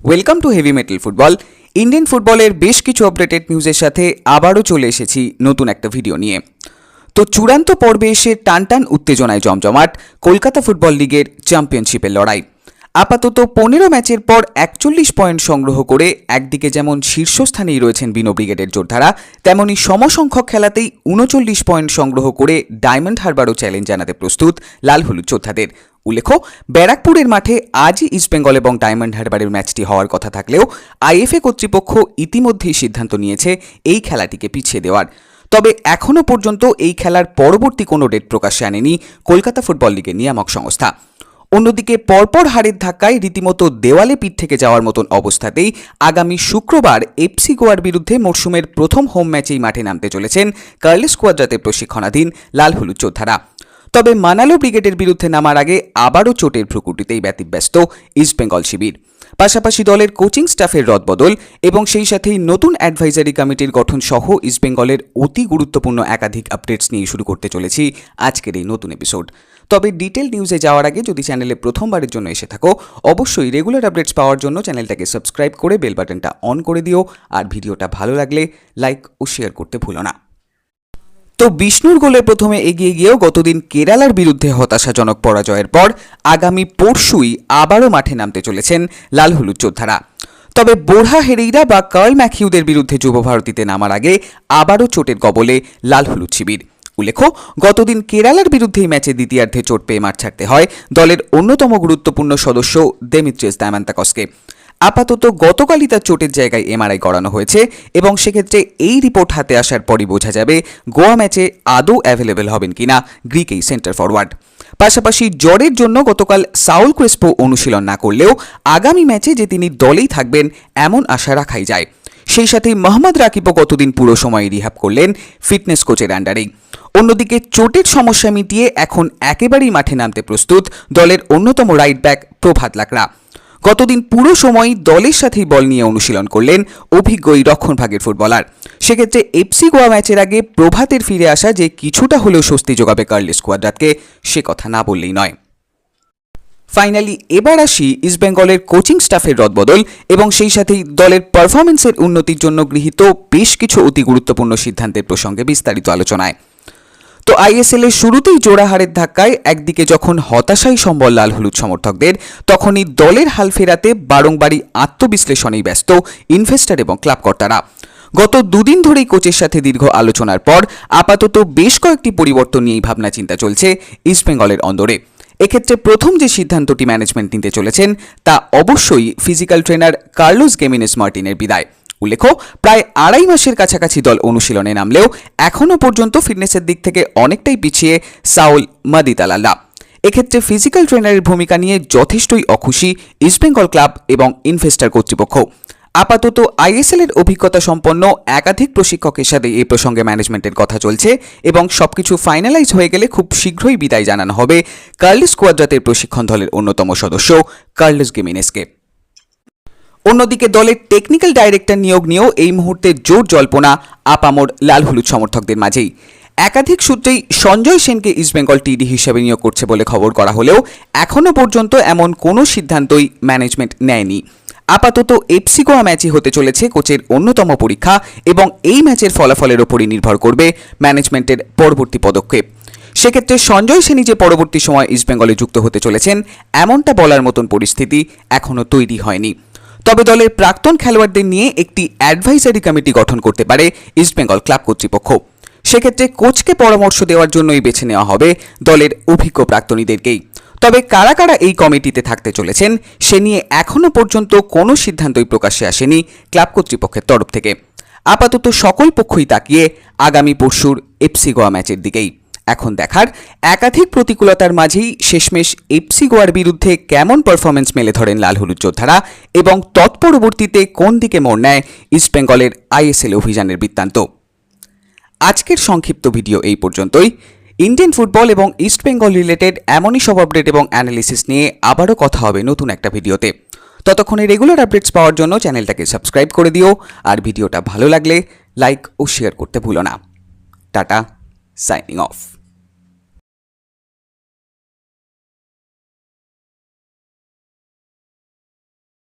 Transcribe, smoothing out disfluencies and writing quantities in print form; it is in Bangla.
Welcome to heavy metal football. Indian ফুটবলের বেশ কিছু আপডেটেড নিউজের সাথে আবারও চলে এসেছি নতুন একটা ভিডিও নিয়ে। তো চূড়ান্ত পর্বে এসে টানটান উত্তেজনায় জমজমাট কলকাতা ফুটবল লিগের চ্যাম্পিয়নশিপের লড়াই। আপাতত 15 ম্যাচের পর 41 পয়েন্ট সংগ্রহ করে একদিকে যেমন শীর্ষস্থানেই রয়েছেন বিনো ব্রিগেডের যোদ্ধারা, তেমনি সমসংখ্যক খেলাতেই 39 পয়েন্ট সংগ্রহ করে ডায়মন্ড হারবারও চ্যালেঞ্জ জানাতে প্রস্তুত লাল হলুদ যোদ্ধাদের। উল্লেখ্য, ব্যারাকপুরের মাঠে আজই ইস্টবেঙ্গল এবং ডায়মন্ড হারবারের ম্যাচটি হওয়ার কথা থাকলেও আইএফএ কর্তৃপক্ষ ইতিমধ্যেই সিদ্ধান্ত নিয়েছে এই খেলাটিকে পিছিয়ে দেওয়ার। তবে এখনও পর্যন্ত এই খেলার পরবর্তী কোনো ডেট প্রকাশ্যে আনেনি কলকাতা ফুটবল লিগের নিয়ামক সংস্থা। অন্যদিকে পরপর হারের ধাক্কায় রীতিমতো দেওয়ালে পিঠ থেকে যাওয়ার মতন অবস্থাতেই আগামী শুক্রবার এফসি গোয়ার বিরুদ্ধে মরশুমের প্রথম হোম ম্যাচেই মাঠে নামতে চলেছেন কার্লেস কোয়াদ্রাতে প্রশিক্ষণাধীন লাল হলুদ যোদ্ধারা। তবে মানালো ব্রিগেডের বিরুদ্ধে নামার আগে আবারও চোটের ভ্রুকুটিতেই ব্যতিব্যস্ত ইস্টবেঙ্গল শিবির। পাশাপাশি দলের কোচিং স্টাফের রদবদল এবং সেই সাথেই নতুন অ্যাডভাইজারি কমিটির গঠন সহ ইস্টবেঙ্গলের অতি গুরুত্বপূর্ণ একাধিক আপডেটস নিয়ে শুরু করতে চলেছি আজকের এই নতুন এপিসোড। তবে ডিটেল নিউজে যাওয়ার আগে যদি চ্যানেলে প্রথমবারের জন্য এসে থাকো, অবশ্যই রেগুলার আপডেটস পাওয়ার জন্য চ্যানেলটাকে সাবস্ক্রাইব করে বেল বাটনটা অন করে দিও, আর ভিডিওটা ভালো লাগলে লাইক ও শেয়ার করতে ভুলো না। তো বিষ্ণুর গোলে প্রথমে এগিয়ে গিয়েও গতদিন কেরালার বিরুদ্ধে হতাশাজনক পরাজয়ের পর আগামী পরশুই আবারও মাঠে নামতে চলেছেন লাল হলুদ যোদ্ধারা। তবে বোরহা হেরেইরা বা কার্ল ম্যাথিউদের বিরুদ্ধে যুব ভারতীতে নামার আগে আবারও চোটের কবলে লাল হলুদ শিবির। উল্লেখ্য, গতদিন কেরালার বিরুদ্ধে ম্যাচে দ্বিতীয়ার্ধে চোট পেয়ে মাঠ ছাড়তে হয় দলের অন্যতম গুরুত্বপূর্ণ সদস্য দেমিত্রিয়াস ডায়ামান্তাকসকে। আপাতত গতকালই তার চোটের জায়গায় এমআরআই করানো হয়েছে এবং সেক্ষেত্রে এই রিপোর্ট হাতে আসার পরই বোঝা যাবে গোয়া ম্যাচে আদৌ অ্যাভেলেবেল হবেন কিনা গ্রিক এই সেন্টার ফরওয়ার্ড। পাশাপাশি জ্বরের জন্য গতকাল সাউল ক্রেসপো অনুশীলন না করলেও আগামী ম্যাচে যে তিনি দলেই থাকবেন এমন আশা রাখাই যায়। সেই সাথে মোহাম্মদ রাকিবও গতদিন পুরো সময় রিহ্যাব করলেন ফিটনেস কোচের আন্ডারেই। অন্যদিকে চোটের সমস্যা মিটিয়ে এখন একেবারেই মাঠে নামতে প্রস্তুত দলের অন্যতম রাইট ব্যাক প্রভাত লাকড়া। গতদিন পুরো সময় দলের সাথেই বল নিয়ে অনুশীলন করলেন অভিজ্ঞ এই রক্ষণভাগের ফুটবলার। সেক্ষেত্রে এফসি গোয়া ম্যাচের আগে প্রভাতের ফিরে আসা যে কিছুটা হলেও স্বস্তি যোগাবে কার্লেস কোয়াদ্রাতকে, সে কথা না বললেই নয়। ফাইনালি এবার আসি ইস্টবেঙ্গলের কোচিং স্টাফের রদবদল এবং সেই সাথেই দলের পারফরমেন্সের উন্নতির জন্য গৃহীত বেশ কিছু অতি গুরুত্বপূর্ণ সিদ্ধান্তের প্রসঙ্গে বিস্তারিত আলোচনায়। তো আইএসএল এর শুরুতেই জোড়া হারের ধাক্কায় একদিকে যখন হতাশাই সম্বল লাল হলুদ সমর্থকদের, তখনই দলের হাল ফেরাতে বারংবারই আত্মবিশ্লেষণেই ব্যস্ত ইনভেস্টর এবং ক্লাবকর্তারা। গত দুদিন ধরেই কোচের সাথে দীর্ঘ আলোচনার পর আপাতত বেশ কয়েকটি পরিবর্তন নিয়েই ভাবনা চিন্তা চলছে ইস্টবেঙ্গলের অন্দরে। এক্ষেত্রে প্রথম যে সিদ্ধান্তটি ম্যানেজমেন্ট নিতে চলেছেন তা অবশ্যই ফিজিক্যাল ট্রেনার কার্লোস গেমিনেস মার্টিনের বিদায়। উল্লেখ্য, প্রায় 2.5 মাসের কাছাকাছি দল অনুশীলনে নামলেও এখনও পর্যন্ত ফিটনেসের দিক থেকে অনেকটাই পিছিয়ে সাউল মাদিতালাল্লা। এক্ষেত্রে ফিজিক্যাল ট্রেনারের ভূমিকা নিয়ে যথেষ্টই অখুশি ইস্টবেঙ্গল ক্লাব এবং ইনভেস্টর কর্তৃপক্ষ। আপাতত আইএসএল এর অভিজ্ঞতা সম্পন্ন একাধিক প্রশিক্ষকের সাথে এই প্রসঙ্গে ম্যানেজমেন্টের কথা চলছে এবং সবকিছু ফাইনালাইজ হয়ে গেলে খুব শীঘ্রই বিদায় জানানো হবে কার্লেস কোয়াদ্রাতের প্রশিক্ষণ দলের অন্যতম সদস্য কার্লোস গেমিনেসকে। অন্যদিকে দলের টেকনিক্যাল ডাইরেক্টর নিয়োগ নিয়েও এই মুহূর্তে জোর জল্পনা আপামর লাল হলুদ সমর্থকদের মাঝেই। একাধিক সূত্রেই সঞ্জয় সেনকে ইস্টবেঙ্গল টিডি হিসেবে নিয়োগ করছে বলে খবর করা হলেও এখনও পর্যন্ত এমন কোনো সিদ্ধান্তই ম্যানেজমেন্ট নেয়নি। আপাতত এফসি গোয়া ম্যাচই হতে চলেছে কোচের অন্যতম পরীক্ষা এবং এই ম্যাচের ফলাফলের ওপরই নির্ভর করবে ম্যানেজমেন্টের পরবর্তী পদক্ষেপ। সেক্ষেত্রে সঞ্জয় সেনী যে পরবর্তী সময় ইস্টবেঙ্গলে যুক্ত হতে চলেছেন এমনটা বলার মতন পরিস্থিতি এখনও তৈরি হয়নি। তবে দলের প্রাক্তন খেলোয়াড়দের নিয়ে একটি অ্যাডভাইজারি কমিটি গঠন করতে পারে ইস্টবেঙ্গল ক্লাব কর্তৃপক্ষ। সেক্ষেত্রে কোচকে পরামর্শ দেওয়ার জন্যই বেছে নেওয়া হবে দলের অভিজ্ঞ প্রাক্তনীদেরকেই। তবে কারা কারা এই কমিটিতে থাকতে চলেছেন সে নিয়ে এখনও পর্যন্ত কোনো সিদ্ধান্তই প্রকাশ্যে আসেনি ক্লাব কর্তৃপক্ষের তরফ থেকে। আপাতত সকল পক্ষই তাকিয়ে আগামী পরশুর এফসি গোয়া ম্যাচের দিকেই। এখন দেখার একাধিক প্রতিকূলতার মাঝেই শেষমেশ এফসি গোয়ার বিরুদ্ধে কেমন পারফরমেন্স মেলে ধরেন লাল হলুদ যোদ্ধারা এবং তৎপরবর্তীতে কোন দিকে মোড় নেয় ইস্টবেঙ্গলের আইএসএল অভিযানের বৃত্তান্ত। আজকের সংক্ষিপ্ত ভিডিও এই পর্যন্তই। ইন্ডিয়ান ফুটবল এবং ইস্টবেঙ্গল রিলেটেড এমনই সব আপডেট এবং অ্যানালিসিস নিয়ে আবারও কথা হবে নতুন একটা ভিডিওতে। ততক্ষণে রেগুলার আপডেটস পাওয়ার জন্য চ্যানেলটাকে সাবস্ক্রাইব করে দিও, আর ভিডিওটা ভালো লাগলে লাইক ও শেয়ার করতে ভুলো না। Tata, signing off.